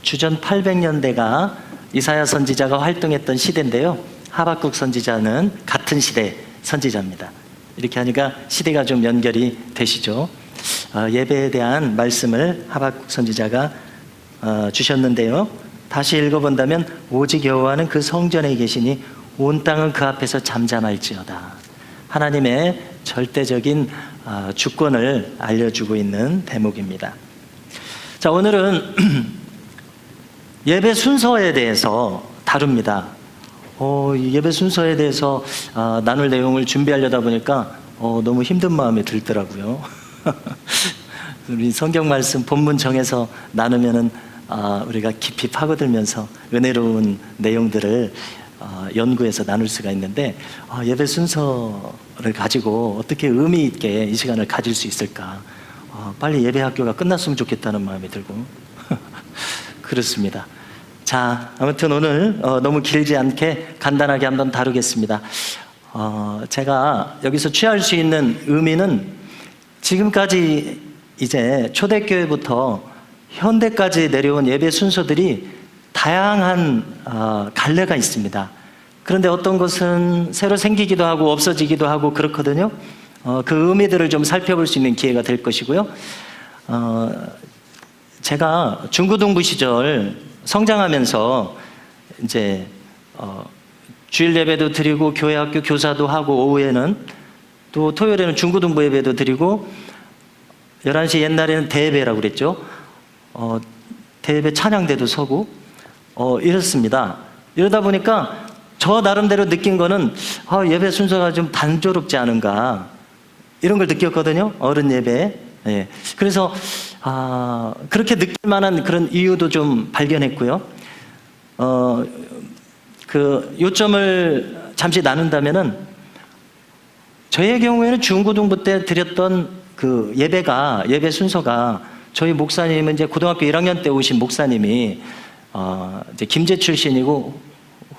주전 800년대가 이사야 선지자가 활동했던 시대인데요. 하박국 선지자는 같은 시대 선지자입니다. 이렇게 하니까 시대가 좀 연결이 되시죠. 예배에 대한 말씀을 하박국 선지자가 주셨는데요. 다시 읽어본다면 오직 여호와는 그 성전에 계시니 온 땅은 그 앞에서 잠잠할지어다. 하나님의 절대적인 주권을 알려주고 있는 대목입니다. 자, 오늘은 예배 순서에 대해서 다룹니다. 예배 순서에 대해서 나눌 내용을 준비하려다 보니까 너무 힘든 마음이 들더라고요. 우리 성경 말씀 본문 정해서 나누면은 우리가 깊이 파고들면서 은혜로운 내용들을 연구해서 나눌 수가 있는데 예배 순서를 가지고 어떻게 의미 있게 이 시간을 가질 수 있을까? 빨리 예배 학교가 끝났으면 좋겠다는 마음이 들고 그렇습니다. 자, 아무튼 오늘 너무 길지 않게 간단하게 한번 다루겠습니다. 제가 여기서 취할 수 있는 의미는 지금까지 이제 초대교회부터 현대까지 내려온 예배 순서들이 다양한 갈래가 있습니다. 그런데 어떤 것은 새로 생기기도 하고 없어지기도 하고 그렇거든요. 그 의미들을 좀 살펴볼 수 있는 기회가 될 것이고요. 제가 중고등부 시절 성장하면서 이제 주일 예배도 드리고 교회 학교 교사도 하고 오후에는 또 토요일에는 중고등부 예배도 드리고 11시 옛날에는 대예배라고 그랬죠. 대예배 찬양대도 서고 이렇습니다. 이러다 보니까 저 나름대로 느낀 거는 예배 순서가 좀 단조롭지 않은가 이런 걸 느꼈거든요. 어른 예배. 예. 그래서 그렇게 느낄 만한 그런 이유도 좀 발견했고요. 그 요점을 잠시 나눈다면은 저의 경우에는 중고등부 때 드렸던 그 예배 순서가 저희 목사님은 이제 고등학교 1학년 때 오신 목사님이 이제 김제 출신이고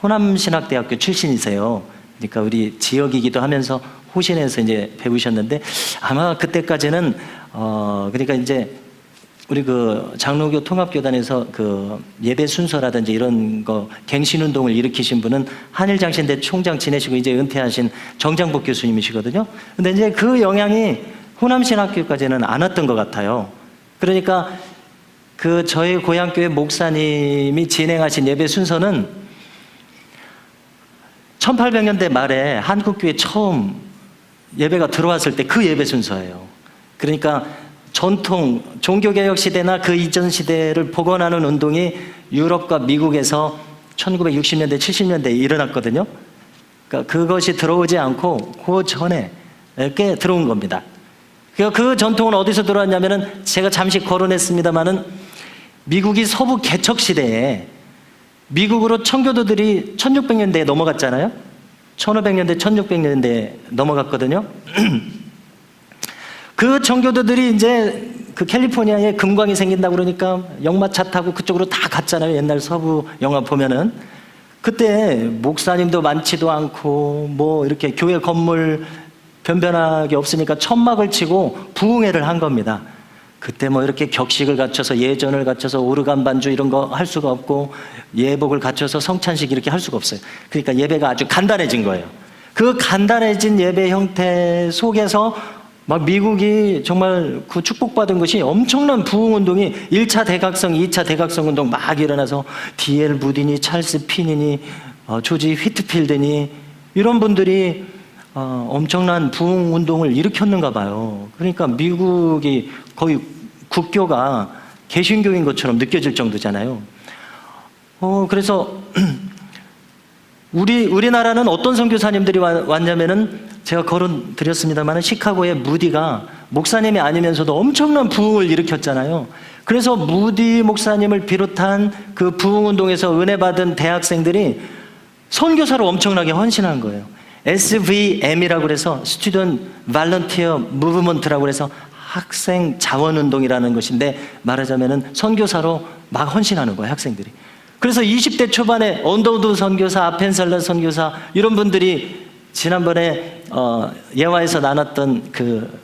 호남신학대학교 출신이세요. 그러니까 우리 지역이기도 하면서 호신에서 이제 배우셨는데 아마 그때까지는 그러니까 이제 우리 그 장로교 통합교단에서 그 예배 순서라든지 이런 거 갱신운동을 일으키신 분은 한일장신대 총장 지내시고 이제 은퇴하신 정장복 교수님이시거든요. 근데 이제 그 영향이 호남신학교까지는 안 왔던 것 같아요. 그러니까 그 저희 고향교회 목사님이 진행하신 예배 순서는 1800년대 말에 한국교회 처음 예배가 들어왔을 때 그 예배 순서예요. 그러니까 전통 종교개혁 시대나 그 이전 시대를 복원하는 운동이 유럽과 미국에서 1960년대, 70년대에 일어났거든요. 그러니까 그것이 들어오지 않고 그 전에 이렇게 들어온 겁니다. 그 전통은 어디서 들어왔냐면은 제가 잠시 거론했습니다마는 미국이 서부 개척 시대에 미국으로 청교도들이 1600년대에 넘어갔잖아요. 1500년대, 1600년대에 넘어갔거든요. 그 청교도들이 이제 그 캘리포니아에 금광이 생긴다고 그러니까 역마차 타고 그쪽으로 다 갔잖아요. 옛날 서부 영화 보면은. 그때 목사님도 많지도 않고 뭐 이렇게 교회 건물 변변하게 없으니까 천막을 치고 부흥회를 한 겁니다. 그때 뭐 이렇게 격식을 갖춰서 예전을 갖춰서 오르간 반주 이런 거 할 수가 없고 예복을 갖춰서 성찬식 이렇게 할 수가 없어요. 그러니까 예배가 아주 간단해진 거예요. 그 간단해진 예배 형태 속에서 막 미국이 정말 그 축복받은 것이 엄청난 부흥운동이 1차 대각성, 2차 대각성 운동 막 일어나서 D.L. 무디니, 찰스 피니니, 조지 휘트필드니 이런 분들이 엄청난 부흥운동을 일으켰는가 봐요. 그러니까 미국이 거의 국교가 개신교인 것처럼 느껴질 정도잖아요. 그래서 우리나라는 어떤 선교사님들이 왔냐면은 제가 거론 드렸습니다만 시카고의 무디가 목사님이 아니면서도 엄청난 부흥을 일으켰잖아요. 그래서 무디 목사님을 비롯한 그 부흥운동에서 은혜 받은 대학생들이 선교사로 엄청나게 헌신한 거예요. SVM이라고 그래서 Student Volunteer Movement라고 그래서 학생 자원운동이라는 것인데 말하자면은 선교사로 막 헌신하는 거예요, 학생들이. 그래서 20대 초반에 언더우드 선교사, 아펜살라 선교사 이런 분들이 지난번에 예화에서 나눴던 그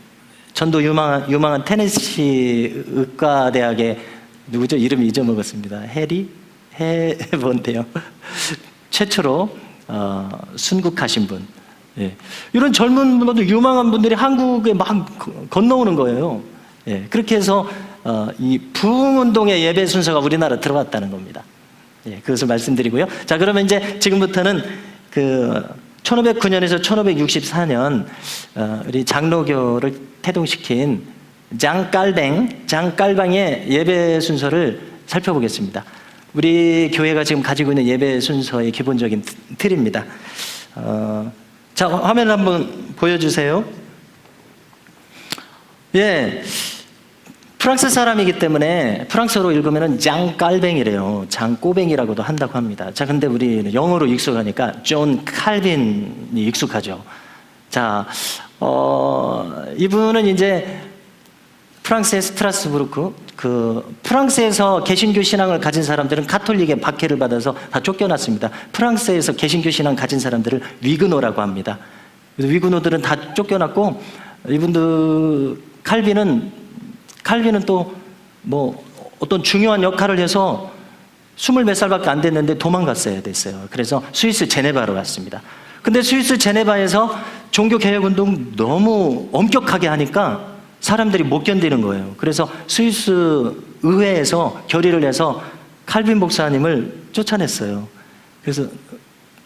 전도 유망한 테네시 의과대학의 누구죠? 이름 잊어먹었습니다. 뭔데요? 최초로 순국하신 분. 예. 이런 젊은 분들, 유망한 분들이 한국에 막 건너오는 거예요. 예. 그렇게 해서 이 부흥운동의 예배 순서가 우리나라 들어왔다는 겁니다. 예. 그것을 말씀드리고요. 자, 그러면 이제 지금부터는 1509년에서 1564년 우리 장로교를 태동시킨 장깔방의 예배 순서를 살펴보겠습니다. 우리 교회가 지금 가지고 있는 예배 순서의 기본적인 틀입니다. 자, 화면을 한번 보여주세요. 예, 프랑스 사람이기 때문에 프랑스어로 읽으면 장깔뱅이래요. 장꼬뱅이라고도 한다고 합니다. 자, 근데 우리는 영어로 익숙하니까 존 칼빈이 익숙하죠. 자, 이분은 이제 프랑스의 스트라스부르크, 프랑스에서 개신교 신앙을 가진 사람들은 가톨릭의 박해를 받아서 다 쫓겨났습니다. 프랑스에서 개신교 신앙 가진 사람들을 위그노라고 합니다. 그래서 위그노들은 다 쫓겨났고, 이분들 칼빈은 또 뭐 어떤 중요한 역할을 해서 20몇 살밖에 안 됐는데 도망갔어야 됐어요. 그래서 스위스 제네바로 갔습니다. 근데 스위스 제네바에서 종교개혁운동 너무 엄격하게 하니까 사람들이 못 견디는 거예요. 그래서 스위스 의회에서 결의를 해서 칼빈 목사님을 쫓아냈어요. 그래서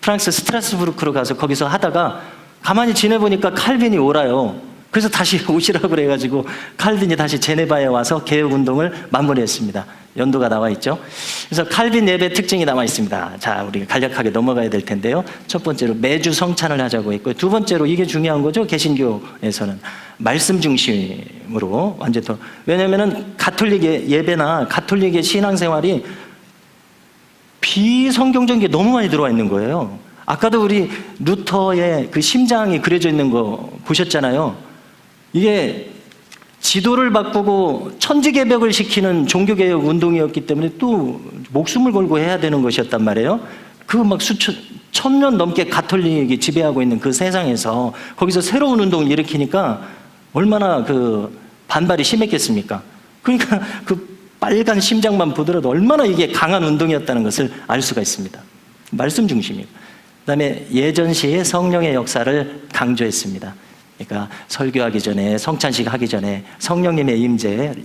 프랑스 스트라스부르크로 가서 거기서 하다가 가만히 지내보니까 칼빈이 오라요. 그래서 다시 오시라고 그래가지고 칼빈이 다시 제네바에 와서 개혁운동을 마무리했습니다. 연도가 나와 있죠. 그래서 칼빈 예배 특징이 나와 있습니다. 자, 우리가 간략하게 넘어가야 될 텐데요. 첫 번째로 매주 성찬을 하자고 했고요. 두 번째로 이게 중요한 거죠. 개신교에서는 말씀 중심으로 완전 더, 왜냐면은 가톨릭의 예배나 가톨릭의 신앙생활이 비성경적인 게 너무 많이 들어와 있는 거예요. 아까도 우리 루터의 그 심장이 그려져 있는 거 보셨잖아요. 이게 지도를 바꾸고 천지개벽을 시키는 종교개혁 운동이었기 때문에 또 목숨을 걸고 해야 되는 것이었단 말이에요. 그 막 천년 넘게 가톨릭이 지배하고 있는 그 세상에서 거기서 새로운 운동을 일으키니까 얼마나 그 반발이 심했겠습니까? 그러니까 그 빨간 심장만 보더라도 얼마나 이게 강한 운동이었다는 것을 알 수가 있습니다. 말씀 중심이에요. 그다음에 예전시의 성령의 역사를 강조했습니다. 그러니까 설교하기 전에, 성찬식 하기 전에 성령님의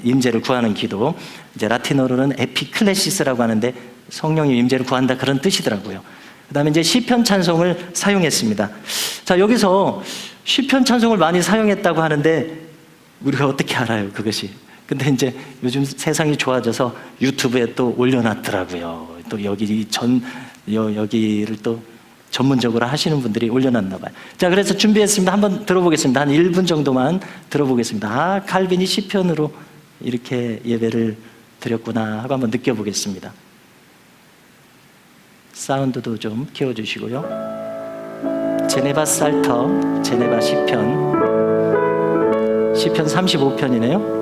임재를 구하는 기도, 이제 라틴어로는 에피클레시스라고 하는데 성령님 임재를 구한다, 그런 뜻이더라고요. 그다음에 이제 시편 찬송을 사용했습니다. 자, 여기서 시편 찬송을 많이 사용했다고 하는데 우리가 어떻게 알아요, 그것이? 근데 이제 요즘 세상이 좋아져서 유튜브에 또 올려놨더라고요. 또 여기를 또 전문적으로 하시는 분들이 올려놨나 봐요. 자, 그래서 준비했습니다. 한번 들어보겠습니다. 한 1분 정도만 들어보겠습니다. 아, 칼빈이 시편으로 이렇게 예배를 드렸구나 하고 한번 느껴보겠습니다. 사운드도 좀 키워주시고요. 제네바 살터, 제네바 시편 35편이네요.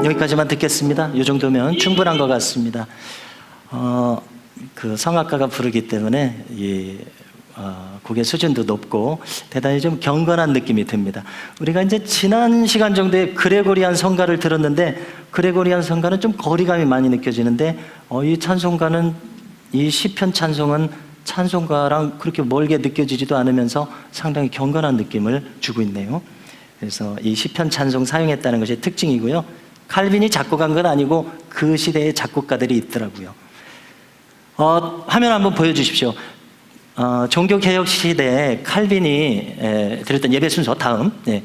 여기까지만 듣겠습니다. 이 정도면 충분한 것 같습니다. 그 성악가가 부르기 때문에 곡의 수준도 높고 대단히 좀 경건한 느낌이 듭니다. 우리가 이제 지난 시간 정도에 그레고리안 성가를 들었는데 그레고리안 성가는 좀 거리감이 많이 느껴지는데 이 찬송가는, 이 시편 찬송은 찬송가랑 그렇게 멀게 느껴지지도 않으면서 상당히 경건한 느낌을 주고 있네요. 그래서 이 시편 찬송 사용했다는 것이 특징이고요. 칼빈이 작곡한 건 아니고 그 시대의 작곡가들이 있더라고요. 화면 한번 보여주십시오. 종교개혁 시대에 칼빈이 드렸던 예배 순서 다음. 네.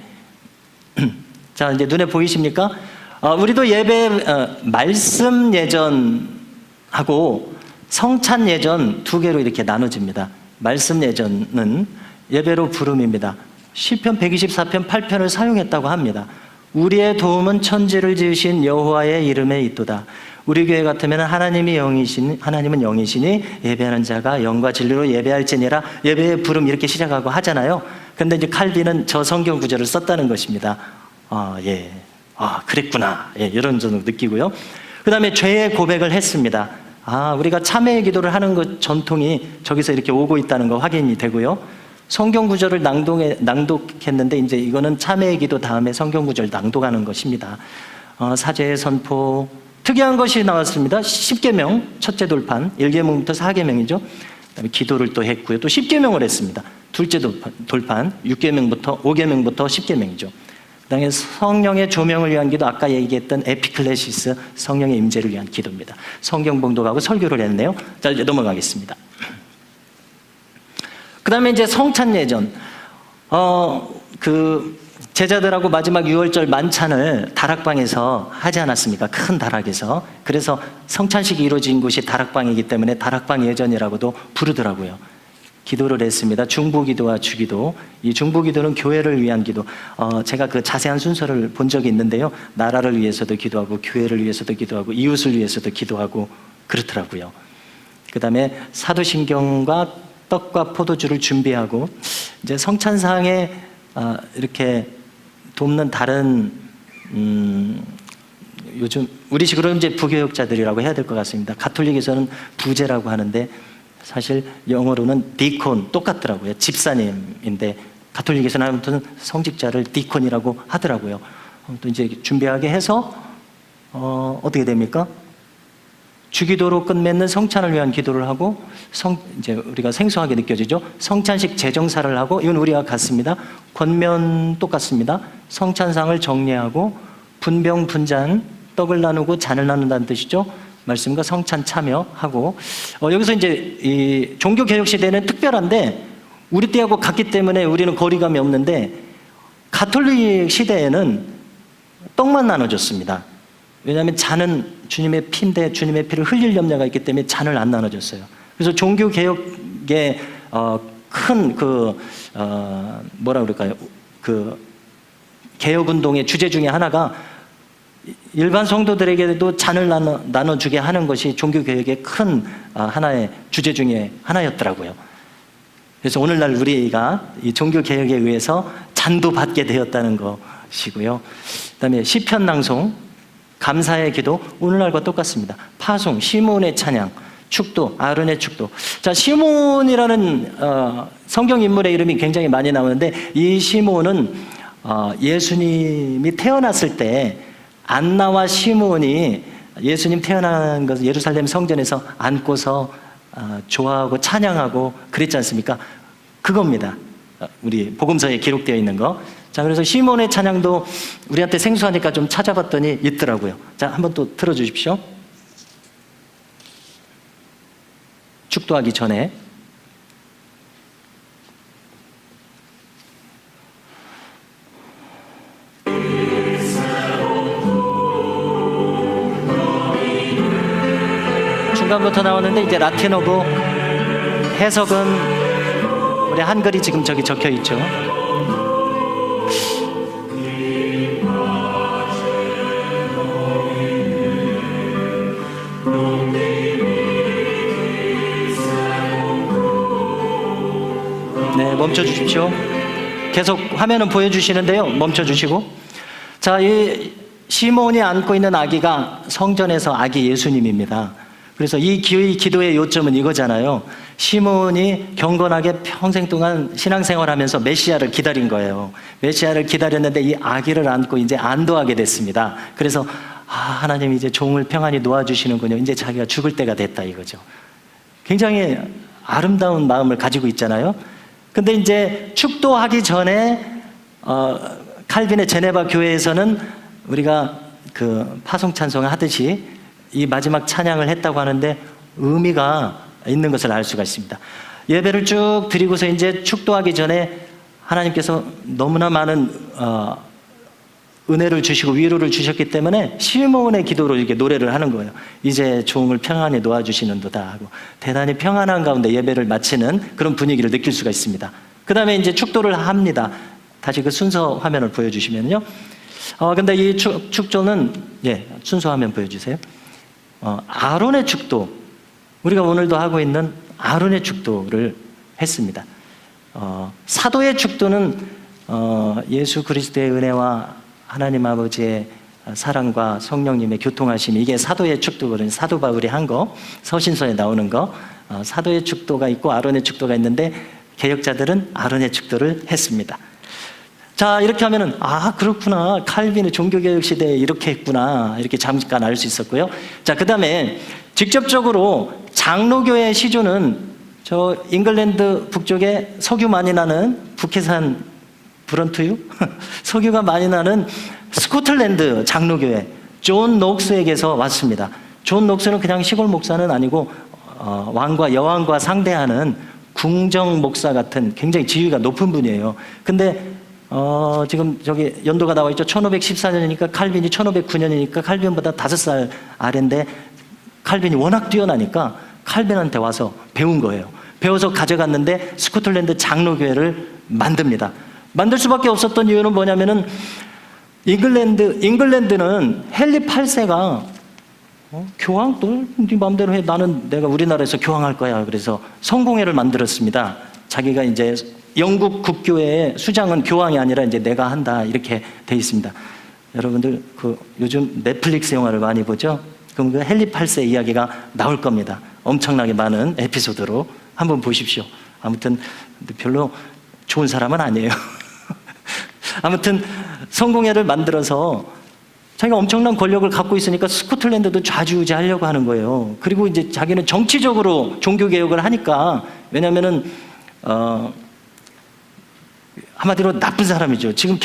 자, 이제 눈에 보이십니까? 우리도 예배 말씀 예전하고 성찬 예전 두 개로 이렇게 나눠집니다. 말씀 예전은 예배로 부름입니다. 시편 124편 8편을 사용했다고 합니다. 우리의 도움은 천지를 지으신 여호와의 이름에 있도다. 우리 교회 같으면 하나님은 영이시니 예배하는 자가 영과 진리로 예배할지니라. 예배의 부름 이렇게 시작하고 하잖아요. 근데 이제 칼빈은 저 성경 구절을 썼다는 것입니다. 그랬구나. 이런 점을 느끼고요. 그 다음에 죄의 고백을 했습니다. 우리가 참회의 기도를 하는 것 전통이 저기서 이렇게 오고 있다는 거 확인이 되고요. 성경 구절을 낭독했는데 이제 이거는 참회의 기도 다음에 성경 구절 낭독하는 것입니다. 사죄의 선포, 특이한 것이 나왔습니다. 10계명, 첫째 돌판, 1계명부터 4계명이죠. 그다음에 기도를 또 했고요. 또 10계명을 했습니다. 둘째 돌판, 6계명부터 5계명부터 10계명이죠. 그다음에 성령의 조명을 위한 기도, 아까 얘기했던 에피클레시스, 성령의 임재를 위한 기도입니다. 성경 봉독하고 설교를 했네요. 자, 이제 넘어가겠습니다. 그 다음에 이제 성찬 예전, 제자들하고 마지막 6월절 만찬을 다락방에서 하지 않았습니까? 큰 다락에서. 그래서 성찬식이 이루어진 곳이 다락방이기 때문에 다락방 예전이라고도 부르더라고요. 기도를 했습니다. 중보기도와 주기도. 이 중보기도는 교회를 위한 기도. 제가 그 자세한 순서를 본 적이 있는데요. 나라를 위해서도 기도하고, 교회를 위해서도 기도하고, 이웃을 위해서도 기도하고 그렇더라고요. 그 다음에 사도신경과 떡과 포도주를 준비하고, 이제 성찬상에 이렇게 돕는 다른 요즘 우리식으로 이제 부교역자들이라고 해야 될 것 같습니다. 가톨릭에서는 부제라고 하는데 사실 영어로는 디콘 똑같더라고요. 집사님인데 가톨릭에서는 아무튼 성직자를 디콘이라고 하더라고요. 또 이제 준비하게 해서 어떻게 됩니까? 주기도로 끝맺는 성찬을 위한 기도를 하고, 이제 우리가 생소하게 느껴지죠. 성찬식 제정사를 하고, 이건 우리가 같습니다. 권면 똑같습니다. 성찬상을 정리하고, 분병 분잔, 떡을 나누고 잔을 나눈다는 뜻이죠. 말씀과 성찬 참여하고, 여기서 이제 이 종교 개혁 시대는 특별한데 우리 때하고 같기 때문에 우리는 거리감이 없는데, 가톨릭 시대에는 떡만 나눠줬습니다. 왜냐하면 잔은 주님의 피인데 주님의 피를 흘릴 염려가 있기 때문에 잔을 안 나눠줬어요. 그래서 종교 개혁의 큰 개혁 운동의 주제 중에 하나가 일반 성도들에게도 잔을 나눠주게 하는 것이 종교 개혁의 큰 하나의 주제 중에 하나였더라고요. 그래서 오늘날 우리가 이 종교 개혁에 의해서 잔도 받게 되었다는 것이고요. 그다음에 시편 낭송, 감사의 기도, 오늘날과 똑같습니다. 파송, 시몬의 찬양, 축도, 아론의 축도. 자, 시몬이라는 성경 인물의 이름이 굉장히 많이 나오는데, 이 시몬은 예수님이 태어났을 때 안나와 시몬이 예수님 태어난 것을 예루살렘 성전에서 안고서 좋아하고 찬양하고 그랬지 않습니까? 그겁니다. 우리 복음서에 기록되어 있는 거. 자, 그래서 시몬의 찬양도 우리한테 생소하니까 좀 찾아봤더니 있더라고요. 자, 한번 또 틀어주십시오. 축도하기 전에. 중간부터 나오는데 이제 라틴어고, 해석은 우리 한글이 지금 저기 적혀 있죠. 네, 멈춰 주십시오. 계속 화면은 보여주시는데요. 멈춰 주시고. 자, 이 시몬이 안고 있는 아기가 성전에서 아기 예수님입니다. 그래서 이 기도의 요점은 이거잖아요. 시몬이 경건하게 평생 동안 신앙생활하면서 메시아를 기다린 거예요. 메시아를 기다렸는데 이 아기를 안고 이제 안도하게 됐습니다. 그래서 하나님 이제 종을 평안히 놓아주시는군요. 이제 자기가 죽을 때가 됐다 이거죠. 굉장히 아름다운 마음을 가지고 있잖아요. 근데 이제 축도하기 전에 칼빈의 제네바 교회에서는 우리가 그 파송 찬송을 하듯이 이 마지막 찬양을 했다고 하는데 의미가 있는 것을 알 수가 있습니다. 예배를 쭉 드리고서 이제 축도하기 전에 하나님께서 너무나 많은 은혜를 주시고 위로를 주셨기 때문에 시몬의 기도로 이렇게 노래를 하는 거예요. 이제 종을 평안히 놓아주시는도다 하고 대단히 평안한 가운데 예배를 마치는 그런 분위기를 느낄 수가 있습니다. 그 다음에 이제 축도를 합니다. 다시 그 순서 화면을 보여주시면요. 근데 이 축도는, 순서 화면 보여주세요. 아론의 축도, 우리가 오늘도 하고 있는 아론의 축도를 했습니다. 사도의 축도는 예수 그리스도의 은혜와 하나님 아버지의 사랑과 성령님의 교통하심, 이게 사도의 축도거든요. 사도 바울이 한 거, 서신서에 나오는 거. 사도의 축도가 있고 아론의 축도가 있는데 개혁자들은 아론의 축도를 했습니다. 자, 이렇게 하면은 그렇구나, 칼빈의 종교개혁 시대에 이렇게 했구나, 이렇게 잠깐 알 수 있었고요. 자, 그 다음에 직접적으로 장로교의 시조는 저 잉글랜드 북쪽에 석유 많이 나는 북해산 브런트유? 석유가 많이 나는 스코틀랜드 장로교회 존 녹스에게서 왔습니다. 존 녹스는 그냥 시골 목사는 아니고 왕과 여왕과 상대하는 궁정 목사 같은 굉장히 지위가 높은 분이에요. 근데 지금 저기 연도가 나와 있죠. 1514년이니까 칼빈이 1509년이니까 칼빈보다 5살 아래인데 칼빈이 워낙 뛰어나니까 칼빈한테 와서 배운 거예요. 배워서 가져갔는데 스코틀랜드 장로교회를 만듭니다. 만들 수밖에 없었던 이유는 뭐냐면은 잉글랜드는 헨리 8세가 교황 또 네 마음대로 해, 나는 내가 우리나라에서 교황할 거야. 그래서 성공회를 만들었습니다. 자기가 이제 영국 국교회의 수장은 교황이 아니라 이제 내가 한다, 이렇게 돼 있습니다. 여러분들 그 요즘 넷플릭스 영화를 많이 보죠? 그럼 그 헨리 8세 이야기가 나올 겁니다. 엄청나게 많은 에피소드로 한번 보십시오. 아무튼 별로 좋은 사람은 아니에요. 아무튼 성공회를 만들어서 자기가 엄청난 권력을 갖고 있으니까 스코틀랜드도 좌지우지하려고 하는 거예요. 그리고 이제 자기는 정치적으로 종교개혁을 하니까, 왜냐면은 한마디로 나쁜 사람이죠. 지금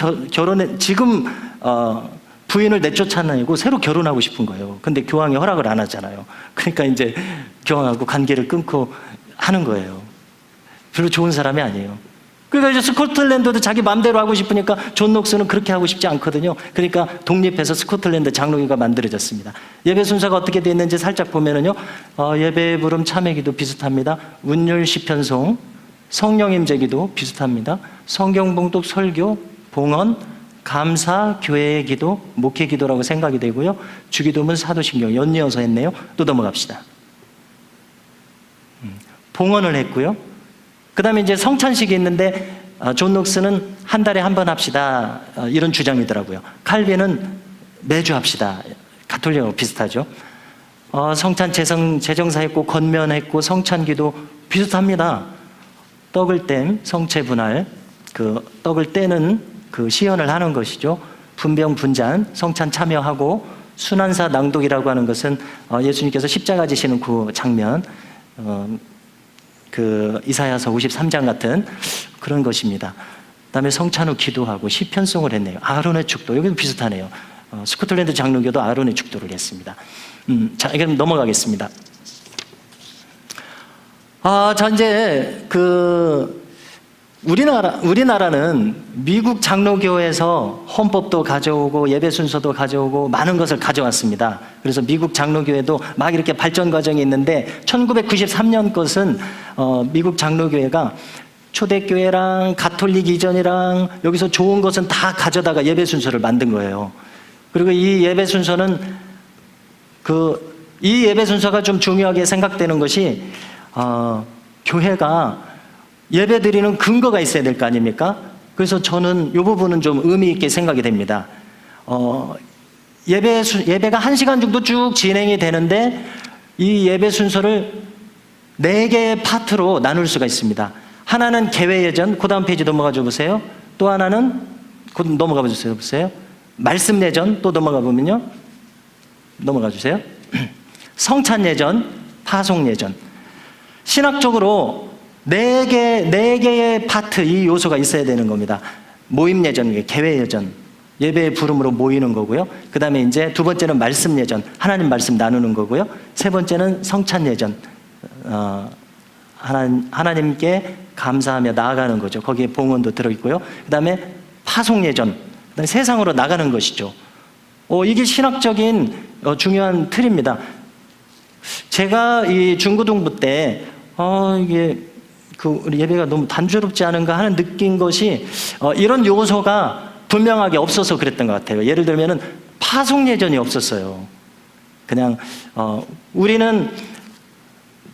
부인을 내쫓아내고 새로 결혼하고 싶은 거예요. 근데 교황이 허락을 안 하잖아요. 그러니까 이제 교황하고 관계를 끊고 하는 거예요. 별로 좋은 사람이 아니에요. 그러니까 이제 스코틀랜드도 자기 마음대로 하고 싶으니까 존 녹스는 그렇게 하고 싶지 않거든요. 그러니까 독립해서 스코틀랜드 장로교가 만들어졌습니다. 예배 순서가 어떻게 되어 있는지 살짝 보면은요, 예배 부름 참회기도 비슷합니다. 운율 시편송, 성령 임재기도 비슷합니다. 성경 봉독, 설교, 봉헌, 감사, 교회의 기도, 목회 기도라고 생각이 되고요. 주기도문, 사도신경 연이어서 했네요. 또 넘어갑시다. 봉헌을 했고요. 그 다음에 이제 성찬식이 있는데 존 녹스는 한 달에 한 번 합시다, 이런 주장이더라고요. 칼빈은 매주 합시다. 가톨릭하고 비슷하죠. 성찬 재정사했고 건면했고 성찬기도 비슷합니다. 떡을 땜, 성체 분할, 그 떡을 떼는 그 시연을 하는 것이죠. 분병 분잔, 성찬 참여하고 순환사 낭독이라고 하는 것은 예수님께서 십자가 지시는 그 장면, 그 이사야서 53장 같은 그런 것입니다. 그다음에 성찬 후 기도하고 시편송을 했네요. 아론의 축도, 여기도 비슷하네요. 스코틀랜드 장로교도 아론의 축도를 했습니다. 자, 그럼 넘어가겠습니다. 자, 이제 우리나라는 미국 장로교에서 헌법도 가져오고 예배 순서도 가져오고 많은 것을 가져왔습니다. 그래서 미국 장로교회도 막 이렇게 발전 과정이 있는데 1993년 것은 미국 장로교회가 초대교회랑 가톨릭 이전이랑 여기서 좋은 것은 다 가져다가 예배 순서를 만든 거예요. 그리고 이 예배 순서는 이 예배 순서가 좀 중요하게 생각되는 것이 교회가 예배 드리는 근거가 있어야 될 거 아닙니까? 그래서 저는 이 부분은 좀 의미 있게 생각이 됩니다. 예배가 1시간 정도 쭉 진행이 되는데 이 예배 순서를 4개의 파트로 나눌 수가 있습니다. 하나는 개회 예전, 그 다음 페이지 넘어가 줘 보세요. 또 하나는, 넘어가 보세요. 말씀 예전, 또 넘어가 보면요. 넘어가 주세요. 성찬 예전, 파송 예전. 신학적으로 4개의 파트, 이 요소가 있어야 되는 겁니다. 모임 예전, 개회 예전, 예배의 부름으로 모이는 거고요. 그 다음에 이제 2번째는 말씀 예전, 하나님 말씀 나누는 거고요. 3번째는 성찬 예전, 하나님께 감사하며 나아가는 거죠. 거기에 봉헌도 들어있고요. 그 다음에 파송 예전, 그다음에 세상으로 나가는 것이죠. 이게 신학적인 중요한 틀입니다. 제가 이 중고등부 때 이게 우리 예배가 너무 단조롭지 않은가 하는 느낀 것이 이런 요소가 분명하게 없어서 그랬던 것 같아요. 예를 들면은 파송 예전이 없었어요. 그냥 우리는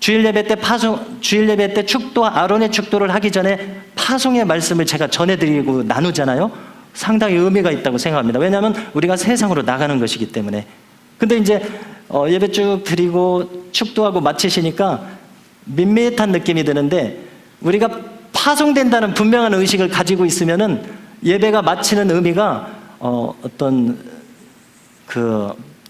주일 예배 때 축도, 아론의 축도를 하기 전에 파송의 말씀을 제가 전해드리고 나누잖아요. 상당히 의미가 있다고 생각합니다. 왜냐하면 우리가 세상으로 나가는 것이기 때문에. 근데 이제 예배 쭉 드리고 축도하고 마치시니까 밋밋한 느낌이 드는데, 우리가 파송된다는 분명한 의식을 가지고 있으면은 예배가 마치는 의미가 어떤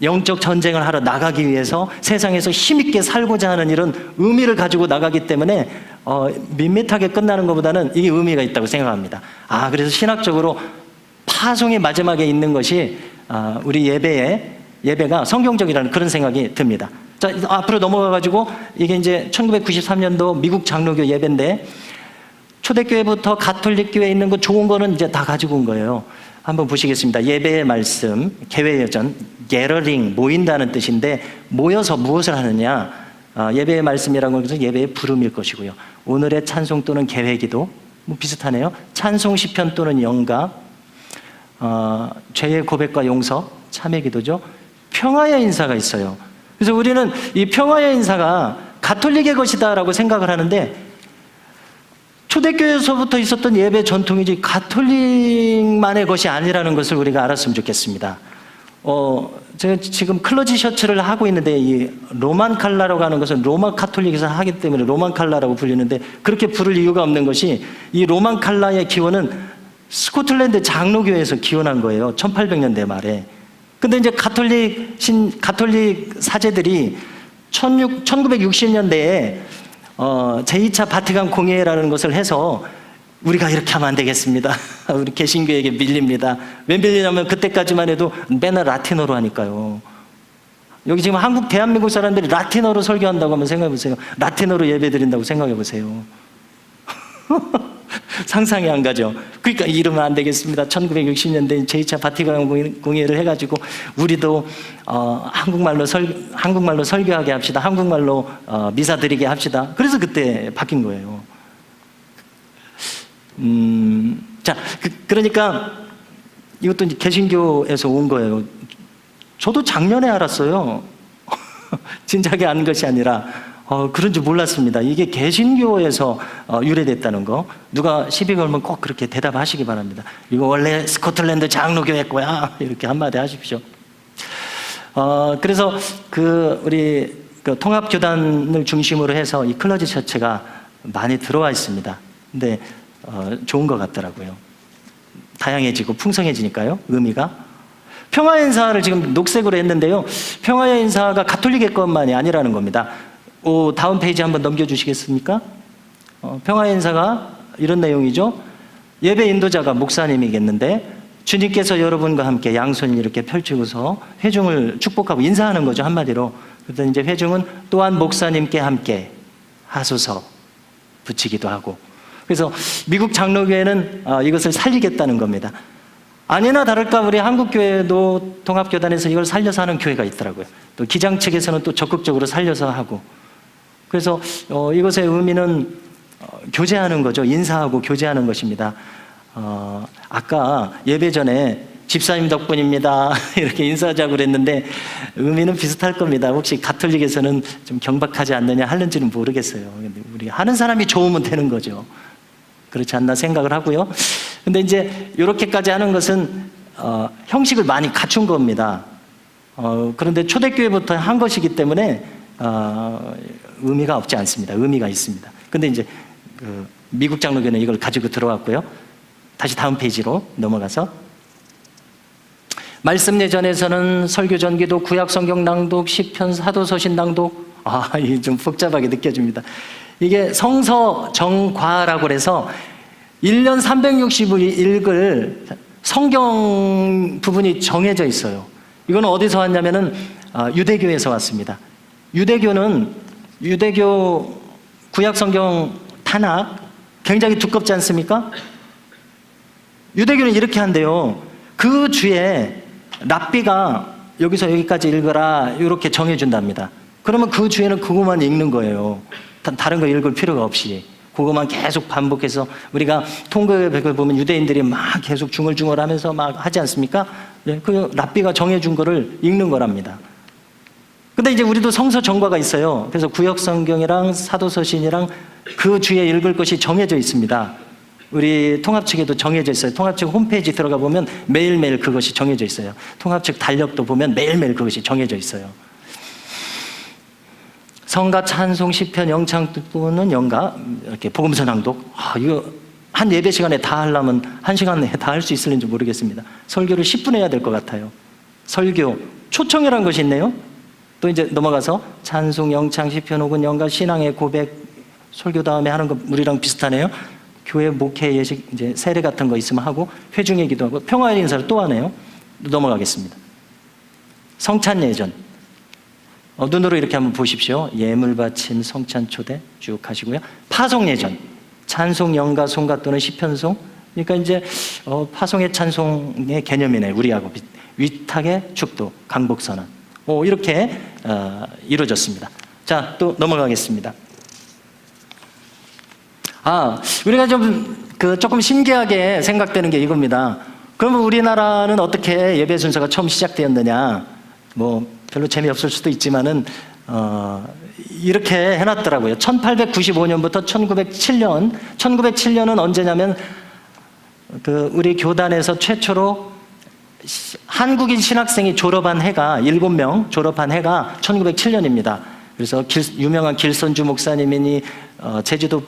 영적 전쟁을 하러 나가기 위해서 세상에서 힘있게 살고자 하는 이런 의미를 가지고 나가기 때문에 밋밋하게 끝나는 것보다는 이게 의미가 있다고 생각합니다. 그래서 신학적으로 파송이 마지막에 있는 것이 우리 예배가 성경적이라는 그런 생각이 듭니다. 자, 앞으로 넘어가가지고 이게 이제 1993년도 미국 장로교 예배인데, 초대교회부터 가톨릭교회에 있는 거 좋은 거는 이제 다 가지고 온 거예요. 한번 보시겠습니다. 예배의 말씀, 개회여전, 게러링, 모인다는 뜻인데, 모여서 무엇을 하느냐? 예배의 말씀이라는 것은 예배의 부름일 것이고요. 오늘의 찬송 또는 개회기도, 비슷하네요. 찬송 시편 또는 영가, 죄의 고백과 용서, 참회기도죠. 평화의 인사가 있어요. 그래서 우리는 이 평화의 인사가 가톨릭의 것이다라고 생각을 하는데, 초대교회에서부터 있었던 예배 전통이지 가톨릭만의 것이 아니라는 것을 우리가 알았으면 좋겠습니다. 제가 지금 클러지 셔츠를 하고 있는데, 이 로만 칼라라고 하는 것은 로마 카톨릭에서 하기 때문에 로만 칼라라고 불리는데, 그렇게 부를 이유가 없는 것이, 이 로만 칼라의 기원은 스코틀랜드 장로교회에서 기원한 거예요. 1800년대 말에. 근데 이제 가톨릭 사제들이 1960년대에 제2차 바티칸 공회라는 것을 해서, 우리가 이렇게 하면 안 되겠습니다. 우리 개신교에게 밀립니다. 왜 밀리냐면 그때까지만 해도 맨날 라틴어로 하니까요. 여기 지금 대한민국 사람들이 라틴어로 설교한다고 한번 생각해 보세요. 라틴어로 예배 드린다고 생각해 보세요. 상상이 안 가죠. 그러니까 이러면 안 되겠습니다. 1960년대 제2차 바티칸 공회를 해가지고 우리도 한국말로 설교하게 합시다. 한국말로 미사 드리게 합시다. 그래서 그때 바뀐 거예요. 자, 그러니까 이것도 이제 개신교에서 온 거예요. 저도 작년에 알았어요. 진작에 아는 것이 아니라 그런 줄 몰랐습니다. 이게 개신교에서 유래됐다는 거. 누가 시비 걸면 꼭 그렇게 대답하시기 바랍니다. 이거 원래 스코틀랜드 장로교회 거야. 이렇게 한마디 하십시오. 그래서 우리 통합교단을 중심으로 해서 이 클러지 셔츠가 많이 들어와 있습니다. 근데 좋은 것 같더라고요. 다양해지고 풍성해지니까요, 의미가. 평화의 인사를 지금 녹색으로 했는데요, 평화의 인사가 가톨릭의 것만이 아니라는 겁니다. 다음 페이지 한번 넘겨주시겠습니까? 평화의 인사가 이런 내용이죠. 예배 인도자가 목사님이겠는데, 주님께서 여러분과 함께 양손 이렇게 펼치고서 회중을 축복하고 인사하는 거죠, 한마디로. 그래서 이제 회중은 또한 목사님께 함께 하소서 붙이기도 하고. 그래서 미국 장로교회는 이것을 살리겠다는 겁니다. 아니나 다를까 우리 한국교회도 통합교단에서 이걸 살려서 하는 교회가 있더라고요. 또 기장 측에서는 또 적극적으로 살려서 하고. 그래서 이것의 의미는 교제하는 거죠. 인사하고 교제하는 것입니다. 아까 예배 전에 집사님 덕분입니다 이렇게 인사하자고 그랬는데, 의미는 비슷할 겁니다. 혹시 가톨릭에서는 좀 경박하지 않느냐 하는지는 모르겠어요. 근데 우리 하는 사람이 좋으면 되는 거죠. 그렇지 않나 생각을 하고요. 근데 이제 이렇게까지 하는 것은 형식을 많이 갖춘 겁니다. 그런데 초대교회부터 한 것이기 때문에 의미가 없지 않습니다. 의미가 있습니다. 근데 이제 미국 장로교는 이걸 가지고 들어왔고요. 다시 다음 페이지로 넘어가서, 말씀 예전에서는 설교 전기도, 구약 성경 낭독, 시편, 사도서신 낭독. 이게 좀 복잡하게 느껴집니다. 이게 성서 정과라고 해서 1년 365일 읽을 성경 부분이 정해져 있어요. 이건 어디서 왔냐면은 유대교에서 왔습니다. 유대교 구약 성경 타낙 굉장히 두껍지 않습니까? 유대교는 이렇게 한대요. 그 주에 랍비가 여기서 여기까지 읽어라 이렇게 정해준답니다. 그러면 그 주에는 그것만 읽는 거예요. 다른 거 읽을 필요가 없이. 그것만 계속 반복해서 우리가 통곡의 벽을 보면 유대인들이 막 계속 중얼중얼하면서 막 하지 않습니까? 네, 그 랍비가 정해준 거를 읽는 거랍니다. 근데 이제 우리도 성서 정과가 있어요. 그래서 구역 성경이랑 사도서신이랑 그 주에 읽을 것이 정해져 있습니다. 우리 통합측에도 정해져 있어요. 통합측 홈페이지 들어가 보면 매일매일 그것이 정해져 있어요. 통합측 달력도 보면 매일매일 그것이 정해져 있어요. 성가, 찬송, 시편, 영창 부분은 연가 이렇게 복음서 낭독. 이거 한 예배 시간에 다 하려면 1시간 내에 다 할 수 있을는지 모르겠습니다. 설교를 10분 해야 될 것 같아요. 설교, 초청이라는 것이 있네요. 또 이제 넘어가서 찬송, 영창, 시편 혹은 연가, 신앙의 고백, 설교 다음에 하는 거 우리랑 비슷하네요. 교회 목회 예식, 이제 세례 같은 거 있으면 하고 회중의 기도하고 평화의 인사를 또 하네요. 넘어가겠습니다. 성찬 예전. 눈으로 이렇게 한번 보십시오. 예물 바침, 성찬 초대 쭉 하시고요. 파송 예전, 찬송, 연가, 송가 또는 시편송. 그러니까 이제 파송의 찬송의 개념이네. 우리하고 위탁의 축도, 강복선언. 이렇게 이루어졌습니다. 자, 또 넘어가겠습니다. 우리가 조금 신기하게 생각되는 게 이겁니다. 그러면 우리나라는 어떻게 예배 순서가 처음 시작되었느냐? 별로 재미없을 수도 있지만은 이렇게 해놨더라고요. 1895년부터 1907년. 1907년은 언제냐면 우리 교단에서 최초로 한국인 신학생이 졸업한 해가 7명 졸업한 해가 1907년입니다. 그래서 유명한 길선주 목사님이니 제주도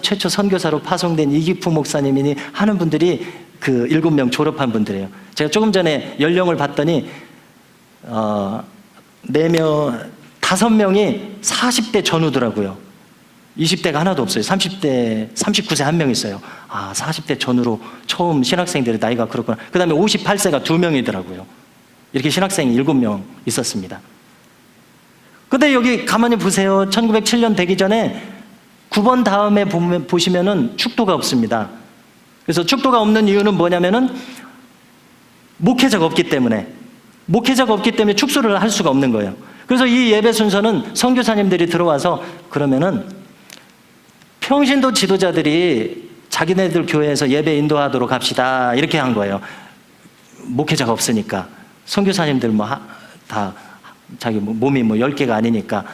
최초 선교사로 파송된 이기프 목사님이니 하는 분들이 그 7명 졸업한 분들이에요. 제가 조금 전에 연령을 봤더니 5명이 40대 전후더라고요. 20대가 하나도 없어요. 39세 한 명 있어요. 40대 전후로 처음 신학생들의 나이가 그렇구나. 그 다음에 58세가 2명이더라고요. 이렇게 신학생이 7명 있었습니다. 근데 여기 가만히 보세요. 1907년 되기 전에 9번 다음에 보시면은 축도가 없습니다. 그래서 축도가 없는 이유는 뭐냐면은 목회자가 없기 때문에 축소를 할 수가 없는 거예요. 그래서 이 예배 순서는 선교사님들이 들어와서 그러면은 평신도 지도자들이 자기네들 교회에서 예배 인도하도록 합시다 이렇게 한 거예요. 목회자가 없으니까 선교사님들 다 자기 몸이 10개가 아니니까.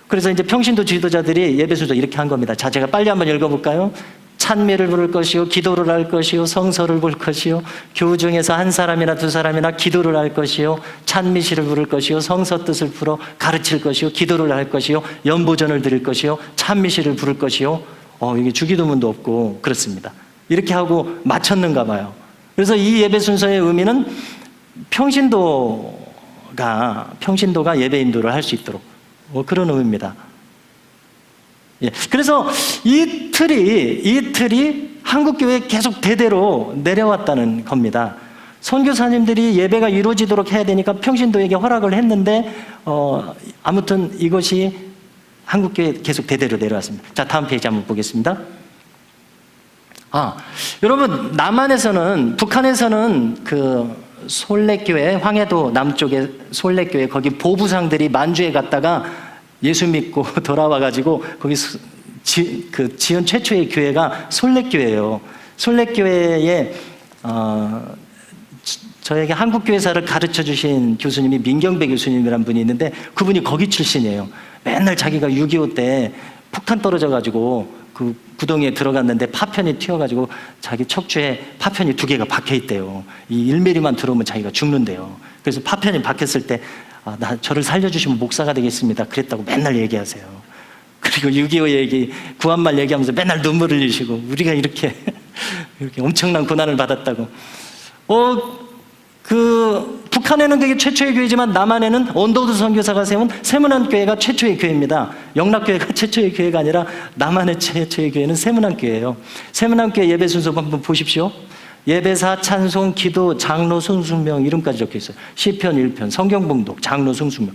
그래서 이제 평신도 지도자들이 예배 순서 이렇게 한 겁니다. 자, 제가 빨리 한번 읽어볼까요? 찬미를 부를 것이요, 기도를 할 것이요, 성서를 볼 것이요, 교우 중에서 한 사람이나 두 사람이나 기도를 할 것이요, 찬미시를 부를 것이요, 성서 뜻을 풀어 가르칠 것이요, 기도를 할 것이요, 연보전을 드릴 것이요, 찬미시를 부를 것이요. 이게 주기도문도 없고 그렇습니다. 이렇게 하고 마쳤는가 봐요. 그래서 이 예배 순서의 의미는 평신도가 예배 인도를 할 수 있도록 그런 의미입니다. 그래서 이 틀이 한국교회에 계속 대대로 내려왔다는 겁니다. 선교사님들이 예배가 이루어지도록 해야 되니까 평신도에게 허락을 했는데 아무튼 이것이 한국교회에 계속 대대로 내려왔습니다. 자, 다음 페이지 한번 보겠습니다. 여러분, 북한에서는 그 솔레교회, 황해도 남쪽의 솔레교회, 거기 보부상들이 만주에 갔다가 예수 믿고 돌아와가지고 거기 지은 최초의 교회가 솔레교회예요. 솔레교회에 저에게 한국교회사를 가르쳐 주신 교수님이 민경배 교수님이라는 분이 있는데 그분이 거기 출신이에요. 맨날 자기가 6.25 때 폭탄 떨어져가지고 그 구덩이에 들어갔는데 파편이 튀어가지고 자기 척추에 파편이 2개가 박혀있대요. 이 1mm만 들어오면 자기가 죽는데요. 그래서 파편이 박혔을 때 저를 살려주시면 목사가 되겠습니다. 그랬다고 맨날 얘기하세요. 그리고 6.25 얘기, 구한말 얘기하면서 맨날 눈물을 흘리시고 우리가 이렇게 엄청난 고난을 받았다고. 북한에는 그게 최초의 교회지만 남한에는 언더우드 선교사가 세운 세문안교회가 최초의 교회입니다. 영락교회가 최초의 교회가 아니라 남한의 최초의 교회는 세문안교회예요. 세문안교회 예배 순서 한번 보십시오. 예배사, 찬송, 기도, 장로, 승수명 이름까지 적혀 있어요. 시편 1편, 성경봉독, 장로, 승수명.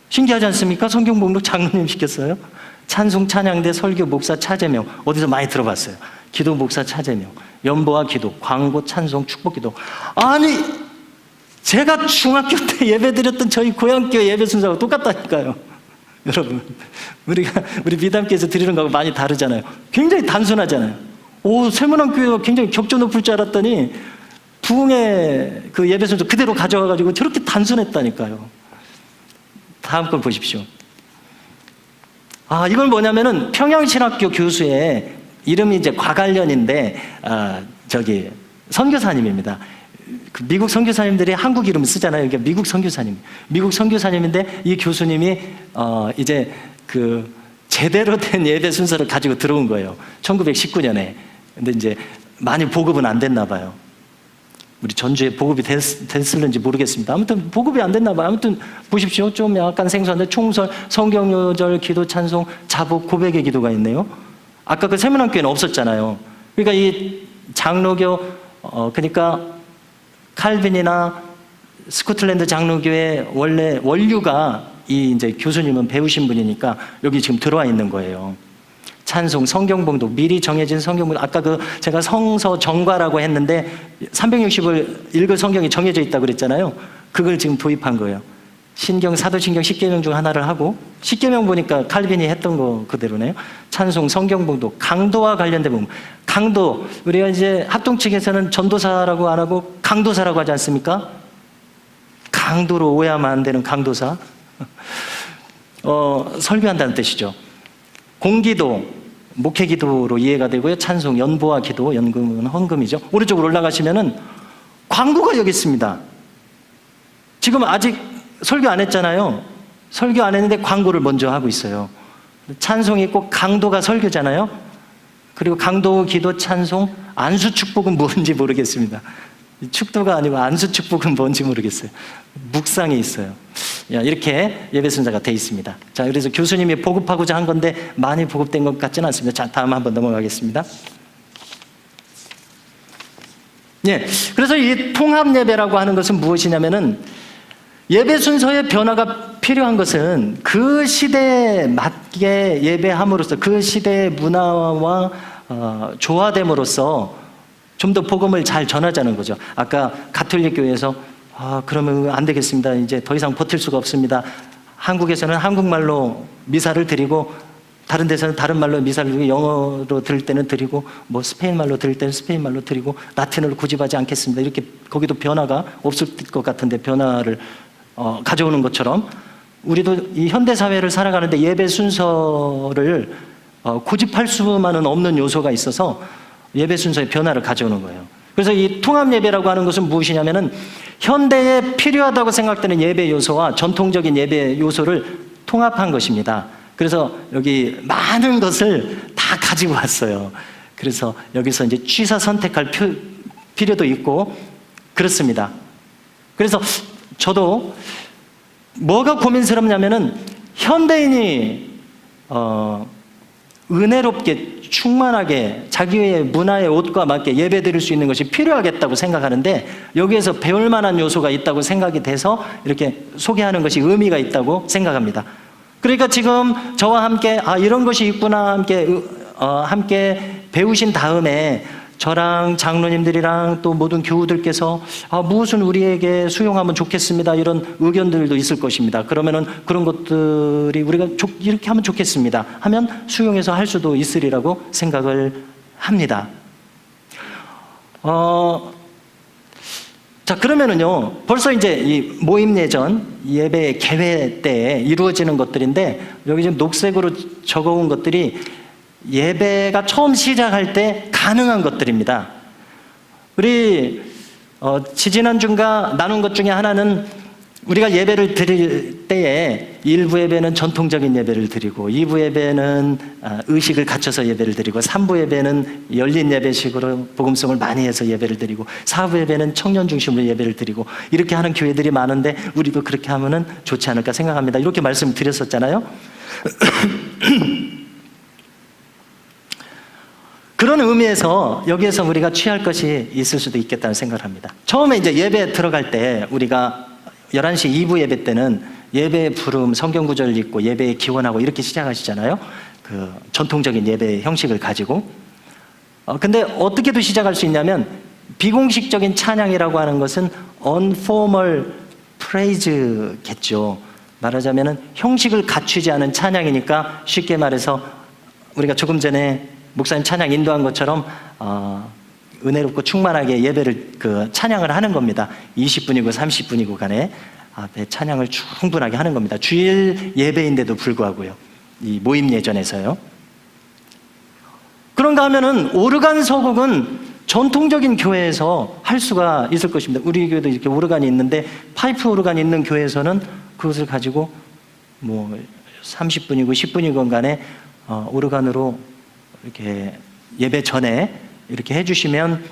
신기하지 않습니까? 성경봉독 장로님 시켰어요. 찬송, 찬양대, 설교, 목사, 차제명. 어디서 많이 들어봤어요. 기도, 목사, 차제명. 연보와 기도, 광고, 찬송, 축복기도. 아니, 제가 중학교 때 예배드렸던 저희 고향교회 예배 순서하고 똑같다니까요. 여러분, 우리 미담교에서 드리는 거하고 많이 다르잖아요. 굉장히 단순하잖아요. 오, 세문안교회가 굉장히 격조 높을 줄 알았더니 부흥의 그 예배 순서 그대로 가져와가지고 저렇게 단순했다니까요. 다음 걸 보십시오. 이건 뭐냐면은 평양신학교 교수의 이름이 이제 곽알련인데, 선교사님입니다. 그 미국 선교사님들이 한국 이름 쓰잖아요. 그러니까 미국 선교사님인데 이 교수님이 이제 그 제대로 된 예배 순서를 가지고 들어온 거예요. 1919년에. 근데 이제 많이 보급은 안 됐나 봐요. 우리 전주에 보급이 됐을는지 모르겠습니다. 아무튼 보급이 안 됐나 봐요. 아무튼 보십시오. 좀 약간 생소한데 총설, 성경요절, 기도, 찬송, 자복, 고백의 기도가 있네요. 아까 그 세문안교회는 없었잖아요. 그러니까 이 장로교, 그러니까 칼빈이나 스코틀랜드 장로교회 원래 원류가 이 이제 교수님은 배우신 분이니까 여기 지금 들어와 있는 거예요. 찬송, 성경봉독, 미리 정해진 성경봉독. 아까 그 제가 성서 정과라고 했는데 360을 읽을 성경이 정해져 있다고 그랬잖아요. 그걸 지금 도입한 거예요. 신경, 사도신경 10계명 중 하나를 하고, 10계명 보니까 칼빈이 했던 거 그대로네요. 찬송, 성경봉독, 강도와 관련된 부분. 강도, 우리가 이제 합동 측에서는 전도사라고 안 하고 강도사라고 하지 않습니까? 강도로 오해하면 안 되는 강도사. 설교한다는 뜻이죠. 공기도, 목회기도로 이해가 되고요. 찬송, 연보와 기도, 연금은 헌금이죠. 오른쪽으로 올라가시면은 광고가 여기 있습니다. 지금 아직 설교 안 했잖아요. 설교 안 했는데 광고를 먼저 하고 있어요. 찬송이 있고 강도가 설교잖아요. 그리고 강도, 기도, 찬송, 안수축복은 뭔지 모르겠습니다. 축도가 아니고 안수축복은 뭔지 모르겠어요. 묵상이 있어요. 이렇게 예배 순서가 돼 있습니다. 자, 그래서 교수님이 보급하고자 한 건데 많이 보급된 것 같지는 않습니다. 자, 다음 한번 넘어가겠습니다. 그래서 이 통합 예배라고 하는 것은 무엇이냐면은, 예배 순서의 변화가 필요한 것은 그 시대에 맞게 예배함으로써, 그 시대의 문화와 조화됨으로써 좀 더 복음을 잘 전하자는 거죠. 아까 가톨릭 교회에서 그러면 안 되겠습니다. 이제 더 이상 버틸 수가 없습니다. 한국에서는 한국말로 미사를 드리고, 다른 데서는 다른 말로 미사를 드리고, 영어로 들을 때는 드리고, 뭐 스페인말로 들을 때는 스페인말로 드리고, 라틴어를 고집하지 않겠습니다. 이렇게 거기도 변화가 없을 것 같은데 변화를 가져오는 것처럼, 우리도 이 현대 사회를 살아가는데 예배 순서를 고집할 수만은 없는 요소가 있어서 예배 순서의 변화를 가져오는 거예요. 그래서 이 통합 예배라고 하는 것은 무엇이냐면은, 현대에 필요하다고 생각되는 예배 요소와 전통적인 예배 요소를 통합한 것입니다. 그래서 여기 많은 것을 다 가지고 왔어요. 그래서 여기서 이제 취사 선택할 필요도 있고 그렇습니다. 그래서 저도 뭐가 고민스럽냐면은, 현대인이 은혜롭게 충만하게 자기의 문화의 옷과 맞게 예배 드릴 수 있는 것이 필요하겠다고 생각하는데, 여기에서 배울 만한 요소가 있다고 생각이 돼서 이렇게 소개하는 것이 의미가 있다고 생각합니다. 그러니까 지금 저와 함께 이런 것이 있구나 함께 배우신 다음에 저랑 장로님들이랑 또 모든 교우들께서 무엇은 우리에게 수용하면 좋겠습니다, 이런 의견들도 있을 것입니다. 그러면은 그런 것들이 우리가 이렇게 하면 좋겠습니다 하면 수용해서 할 수도 있으리라고 생각을 합니다. 자, 그러면은요, 벌써 이제 이 모임 예전 예배 개회 때 이루어지는 것들인데, 여기 지금 녹색으로 적어온 것들이 예배가 처음 시작할 때 가능한 것들입니다. 우리 지지난주인가 나눈 것 중에 하나는, 우리가 예배를 드릴 때에 1부 예배는 전통적인 예배를 드리고, 2부 예배는 의식을 갖춰서 예배를 드리고, 3부 예배는 열린 예배식으로 복음성을 많이 해서 예배를 드리고, 4부 예배는 청년 중심으로 예배를 드리고, 이렇게 하는 교회들이 많은데 우리도 그렇게 하면은 좋지 않을까 생각합니다. 이렇게 말씀드렸었잖아요. 그런 의미에서 여기에서 우리가 취할 것이 있을 수도 있겠다는 생각을 합니다. 처음에 이제 예배 들어갈 때, 우리가 11시 2부 예배 때는 예배 부름, 성경구절 읽고 예배에 기원하고 이렇게 시작하시잖아요. 그 전통적인 예배 형식을 가지고. 근데 어떻게도 시작할 수 있냐면 비공식적인 찬양이라고 하는 것은 unformal praise겠죠. 말하자면은 형식을 갖추지 않은 찬양이니까 쉽게 말해서 우리가 조금 전에 목사님 찬양 인도한 것처럼 은혜롭고 충만하게 예배를 찬양을 하는 겁니다. 20분이고 30분이고 간에 앞에 찬양을 충분하게 하는 겁니다. 주일 예배인데도 불구하고요. 이 모임 예전에서요. 그런가 하면은 오르간 서곡은 전통적인 교회에서 할 수가 있을 것입니다. 우리 교회도 이렇게 오르간이 있는데 파이프 오르간이 있는 교회에서는 그것을 가지고 뭐 30분이고 10분이건 간에 오르간으로 이렇게 예배 전에 이렇게 해주시면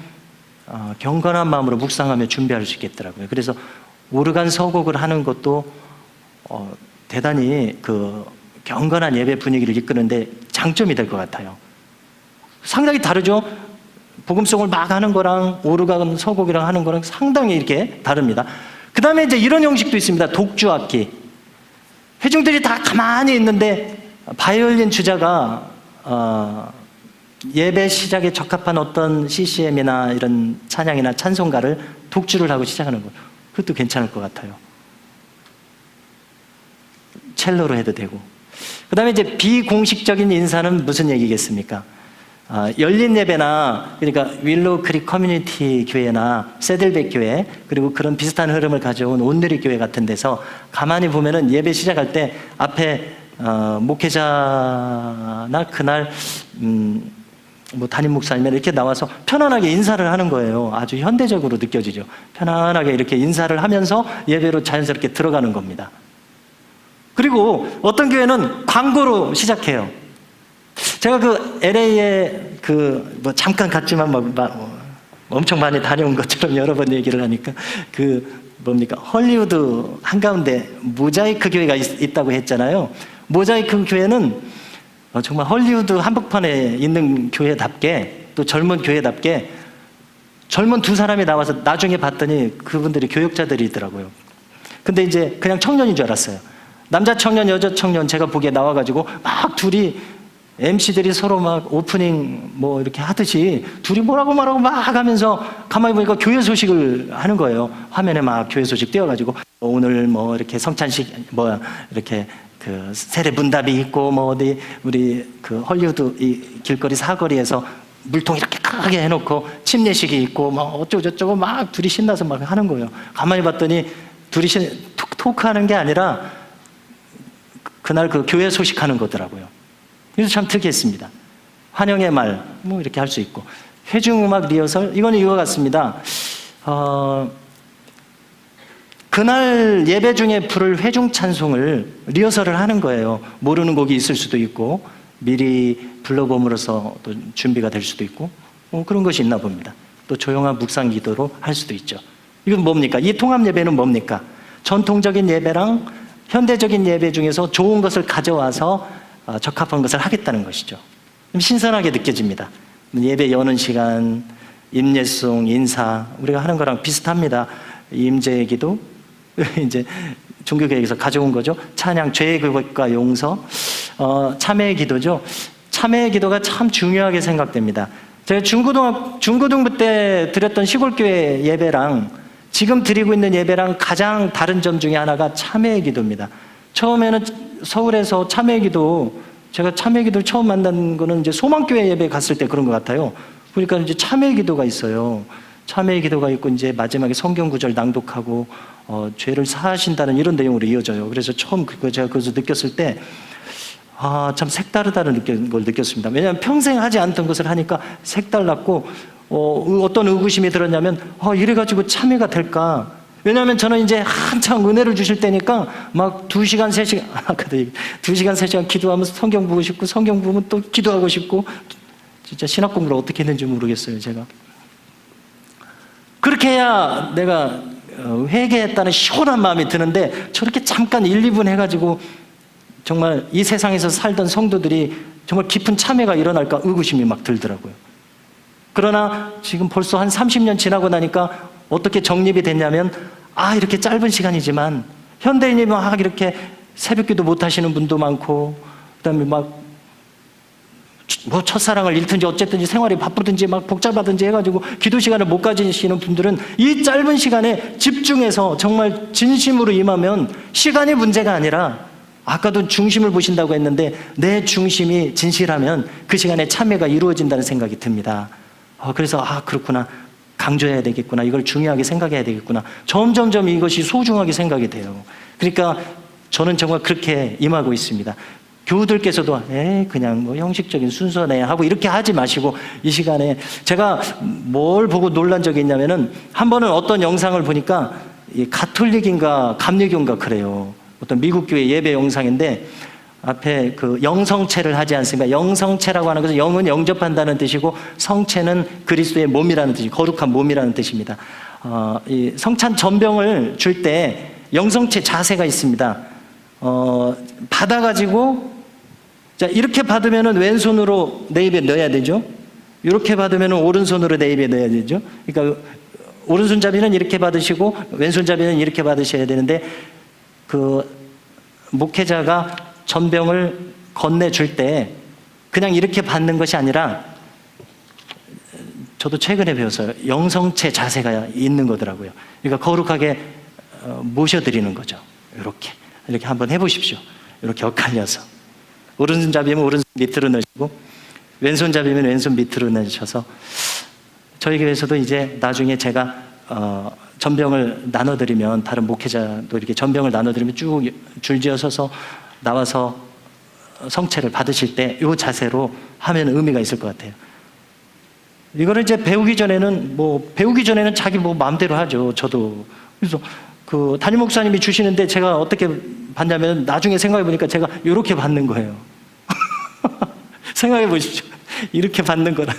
경건한 마음으로 묵상하며 준비할 수 있겠더라고요. 그래서 오르간 서곡을 하는 것도 대단히 경건한 예배 분위기를 이끄는데 장점이 될 것 같아요. 상당히 다르죠? 복음송을 막 하는 거랑 오르간 서곡이랑 하는 거랑 상당히 이렇게 다릅니다. 그 다음에 이제 이런 형식도 있습니다. 독주악기. 회중들이 다 가만히 있는데 바이올린 주자가 예배 시작에 적합한 어떤 CCM이나 이런 찬양이나 찬송가를 독주를 하고 시작하는 거예요. 그것도 괜찮을 것 같아요. 첼로로 해도 되고. 그 다음에 이제 비공식적인 인사는 무슨 얘기겠습니까? 열린 예배나, 그러니까 윌로우 크릭 커뮤니티 교회나 세들백 교회, 그리고 그런 비슷한 흐름을 가져온 온누리 교회 같은 데서 가만히 보면은 예배 시작할 때 앞에 목회자나 그날 뭐 담임 목사님이 이렇게 나와서 편안하게 인사를 하는 거예요. 아주 현대적으로 느껴지죠. 편안하게 이렇게 인사를 하면서 예배로 자연스럽게 들어가는 겁니다. 그리고 어떤 교회는 광고로 시작해요. 제가 LA에 뭐 잠깐 갔지만 엄청 많이 다녀온 것처럼 여러 번 얘기를 하니까 뭡니까? 헐리우드 한가운데 모자이크 교회가 있다고 했잖아요. 모자이크 교회는 정말 헐리우드 한복판에 있는 교회답게, 또 젊은 교회답게 젊은 두 사람이 나와서 나중에 봤더니 그분들이 교역자들이더라고요. 근데 이제 그냥 청년인 줄 알았어요. 남자 청년, 여자 청년 제가 보기에 나와가지고 막 둘이 MC들이 서로 막 오프닝 뭐 이렇게 하듯이 둘이 뭐라고 말하고 막 하면서 가만히 보니까 교회 소식을 하는 거예요. 화면에 막 교회 소식 띄워가지고 오늘 뭐 이렇게 성찬식 뭐 이렇게 세례 문답이 있고 뭐 어디 우리 헐리우드 이 길거리 사거리에서 물통 이렇게 크게 해놓고 침례식이 있고 막 어쩌고 저쩌고 막 둘이 신나서 막 하는 거예요. 가만히 봤더니 둘이 토크하는 게 아니라 그날 교회 소식하는 거더라고요. 그래서 참 특이했습니다. 환영의 말, 뭐 이렇게 할 수 있고. 회중음악 리허설, 이거는 이거 같습니다. 그날 예배 중에 부를 회중 찬송을 리허설을 하는 거예요. 모르는 곡이 있을 수도 있고, 미리 불러봄으로써 또 준비가 될 수도 있고, 그런 것이 있나 봅니다. 또 조용한 묵상 기도로 할 수도 있죠. 이건 뭡니까? 이 통합 예배는 뭡니까? 전통적인 예배랑 현대적인 예배 중에서 좋은 것을 가져와서 적합한 것을 하겠다는 것이죠. 신선하게 느껴집니다. 예배 여는 시간, 임예송, 인사, 우리가 하는 거랑 비슷합니다. 임재의 기도, 이제 종교개혁에서 가져온 거죠. 찬양, 죄의 극과 용서, 참회의 기도죠. 참회의 기도가 참 중요하게 생각됩니다. 제가 중고등부 때 드렸던 시골교회 예배랑 지금 드리고 있는 예배랑 가장 다른 점 중에 하나가 참회의 기도입니다. 처음에는 서울에서 참회의 기도, 제가 참회의 기도를 처음 만난 거는 이제 소망교회 예배 갔을 때 그런 것 같아요. 그러니까 이제 참회의 기도가 있어요. 참회의 기도가 있고 이제 마지막에 성경 구절 낭독하고 죄를 사하신다는 이런 내용으로 이어져요. 그래서 처음 제가 그것을 느꼈을 때 참 색다르다는 걸 느꼈습니다. 왜냐하면 평생 하지 않던 것을 하니까 색달랐고 어떤 의구심이 들었냐면 이래가지고 참회가 될까? 왜냐하면 저는 이제 한창 은혜를 주실 때니까 막 2시간, 3시간, 2시간, 3시간 기도하면서 성경 보고 싶고, 성경 보면 또 기도하고 싶고, 진짜 신학 공부를 어떻게 했는지 모르겠어요, 제가. 그렇게 해야 내가 회개했다는 시원한 마음이 드는데, 저렇게 잠깐 1, 2분 해가지고 정말 이 세상에서 살던 성도들이 정말 깊은 참회가 일어날까 의구심이 막 들더라고요. 그러나 지금 벌써 한 30년 지나고 나니까 어떻게 정립이 됐냐면, 이렇게 짧은 시간이지만 현대인이 막 이렇게 새벽기도 못 하시는 분도 많고, 그다음에 막 뭐 첫사랑을 잃든지 어쨌든지 생활이 바쁘든지 막 복잡하든지 해가지고 기도 시간을 못 가지시는 분들은 이 짧은 시간에 집중해서 정말 진심으로 임하면 시간이 문제가 아니라, 아까도 중심을 보신다고 했는데 내 중심이 진실하면 그 시간에 참여가 이루어진다는 생각이 듭니다. 그래서 그렇구나, 강조해야 되겠구나, 이걸 중요하게 생각해야 되겠구나, 점점점 이것이 소중하게 생각이 돼요. 그러니까 저는 정말 그렇게 임하고 있습니다. 교우들께서도 그냥 뭐 형식적인 순서네 하고 이렇게 하지 마시고, 이 시간에 제가 뭘 보고 놀란 적이 있냐면은, 한 번은 어떤 영상을 보니까 이 가톨릭인가 감리교인가 그래요. 어떤 미국 교회 예배 영상인데 앞에 그 영성체를 하지 않습니까? 영성체라고 하는 것은 영은 영접한다는 뜻이고 성체는 그리스도의 몸이라는 뜻이, 거룩한 몸이라는 뜻입니다. 이 성찬 전병을 줄 때 영성체 자세가 있습니다. 받아가지고, 자, 이렇게 받으면은 왼손으로 내 입에 넣어야 되죠. 이렇게 받으면은 오른손으로 내 입에 넣어야 되죠. 그러니까 오른손잡이는 이렇게 받으시고 왼손잡이는 이렇게 받으셔야 되는데, 그 목회자가 전병을 건네줄 때 그냥 이렇게 받는 것이 아니라, 저도 최근에 배웠어요. 영성체 자세가 있는 거더라고요. 그러니까 거룩하게 모셔드리는 거죠. 이렇게 한번 해보십시오. 이렇게 엇갈려서 오른손잡이면 오른손 밑으로 넣으시고 왼손잡이면 왼손 밑으로 넣으셔서, 저희 교회에서도 이제 나중에 제가 전병을 나눠드리면, 다른 목회자도 이렇게 전병을 나눠드리면 쭉 줄지어 서서 나와서 성체를 받으실 때 이 자세로 하면 의미가 있을 것 같아요. 이거를 이제 배우기 전에는 자기 뭐 마음대로 하죠. 저도. 그래서 그 담임 목사님이 주시는데 제가 어떻게 받냐면, 나중에 생각해 보니까 제가 이렇게 받는 거예요. 생각해 보십시오. 이렇게 받는 거라.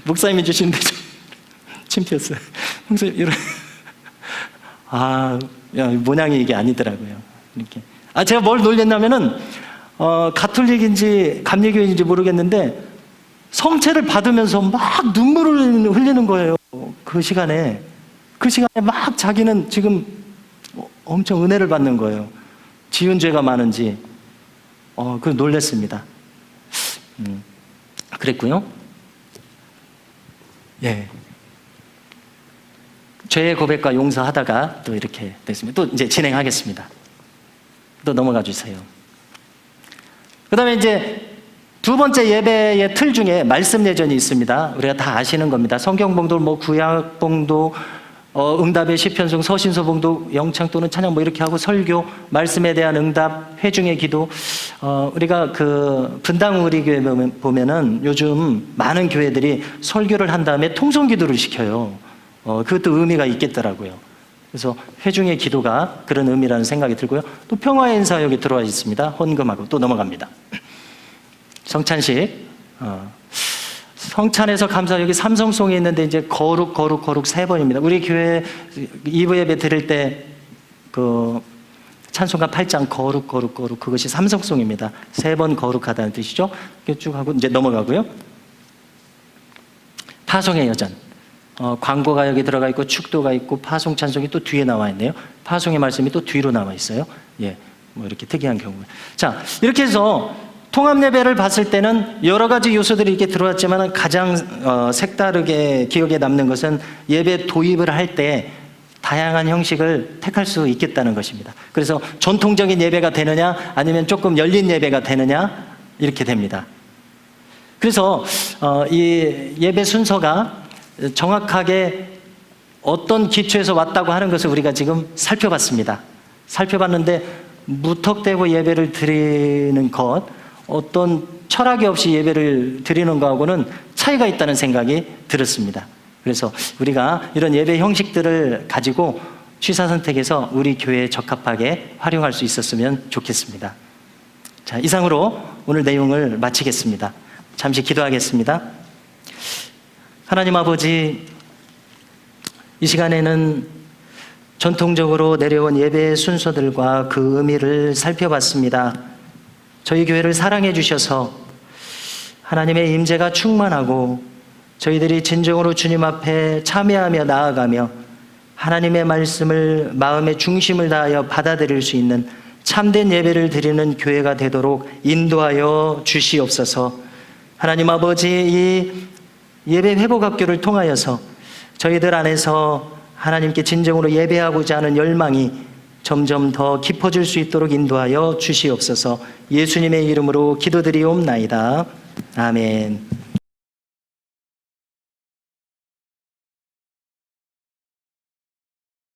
목사님이 주시는데 침 튀었어요. 목사님 이렇게. 모양이 이게 아니더라고요. 이렇게. 제가 뭘 놀랬냐면은, 가톨릭인지 감리교인인지 모르겠는데 성체를 받으면서 막 눈물을 흘리는 거예요. 그 시간에 막 자기는 지금 엄청 은혜를 받는 거예요. 지은 죄가 많은지. 그 놀랬습니다. 그랬고요. 예. 죄의 고백과 용서하다가 또 이렇게 됐습니다. 또 이제 진행하겠습니다. 또 넘어가 주세요. 그 다음에 이제 두 번째 예배의 틀 중에 말씀 예전이 있습니다. 우리가 다 아시는 겁니다. 성경봉도, 뭐 구약봉도, 응답의 시편송, 서신서봉도, 영창 또는 찬양 뭐 이렇게 하고, 설교, 말씀에 대한 응답, 회중의 기도. 우리가 그 분당 우리 교회 보면은 요즘 많은 교회들이 설교를 한 다음에 통성 기도를 시켜요. 그것도 의미가 있겠더라고요. 그래서 회중의 기도가 그런 의미라는 생각이 들고요. 또 평화의 인사 여기 들어와 있습니다. 헌금하고 또 넘어갑니다. 성찬식. 성찬에서 감사, 여기 삼성송이 있는데 이제 거룩 세 번입니다. 우리 교회 2부 예배 드릴 때 그 찬송가 8장 거룩 그것이 삼성송입니다. 3번 거룩하다는 뜻이죠. 이렇게 쭉 하고 이제 넘어가고요. 파송의 여전. 광고가 여기 들어가 있고 축도가 있고 파송 찬송이 또 뒤에 나와 있네요. 파송의 말씀이 또 뒤로 나와 있어요. 예, 뭐 이렇게 특이한 경우. 자, 이렇게 해서 통합 예배를 봤을 때는 여러 가지 요소들이 이렇게 들어왔지만, 가장 색다르게 기억에 남는 것은 예배 도입을 할 때 다양한 형식을 택할 수 있겠다는 것입니다. 그래서 전통적인 예배가 되느냐 아니면 조금 열린 예배가 되느냐, 이렇게 됩니다. 그래서 이 예배 순서가 정확하게 어떤 기초에서 왔다고 하는 것을 우리가 지금 살펴봤습니다. 살펴봤는데, 무턱대고 예배를 드리는 것, 어떤 철학이 없이 예배를 드리는 것하고는 차이가 있다는 생각이 들었습니다. 그래서 우리가 이런 예배 형식들을 가지고 취사선택해서 우리 교회에 적합하게 활용할 수 있었으면 좋겠습니다. 자, 이상으로 오늘 내용을 마치겠습니다. 잠시 기도하겠습니다. 하나님 아버지, 이 시간에는 전통적으로 내려온 예배의 순서들과 그 의미를 살펴봤습니다. 저희 교회를 사랑해 주셔서 하나님의 임재가 충만하고, 저희들이 진정으로 주님 앞에 참여하며 나아가며 하나님의 말씀을 마음의 중심을 다하여 받아들일 수 있는 참된 예배를 드리는 교회가 되도록 인도하여 주시옵소서. 하나님 아버지, 이 예배 회복 학교를 통하여서 저희들 안에서 하나님께 진정으로 예배하고자 하는 열망이 점점 더 깊어질 수 있도록 인도하여 주시옵소서. 예수님의 이름으로 기도드리옵나이다. 아멘.